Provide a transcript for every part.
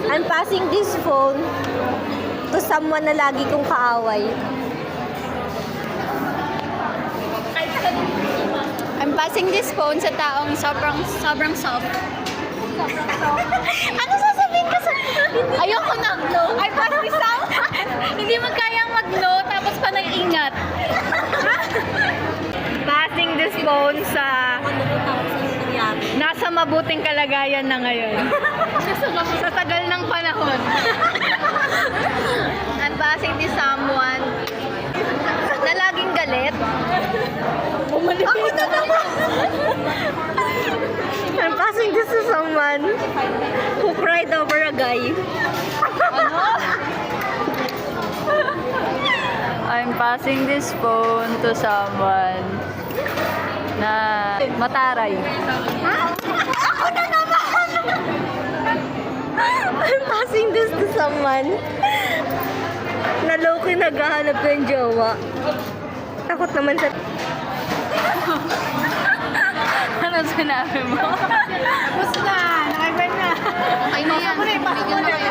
I'm passing this phone to someone na lagi kong kaaway. I'm passing this phone sa taong sobrang soft. Ano sasabihin ko sa... Ayoko na. I pass this out. Hindi mo kayang mag-no, tapos pa nag-ingat. Passing this phone sa nasa mabuting kalagayan na ngayon. Sa tagal ng panahon. I'm passing this someone na laging galit. Ako na naman! I'm passing this to someone who cried over a guy. I'm passing this phone to someone na mataray. Ako na naman! I'm passing this to someone na low-key naghahanap ng jowa. Takot naman sa... Ano sinabi mo? Tapos na! Nakaiban na! Ay na yan. Bigyan na kayo.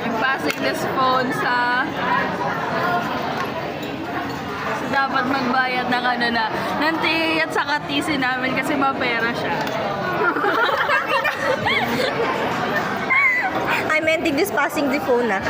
I'm passing this phone sa dapat magbayad ng ano na ng ticket sa katisi namin kasi mapera siya. I'm ending this passing the phone na.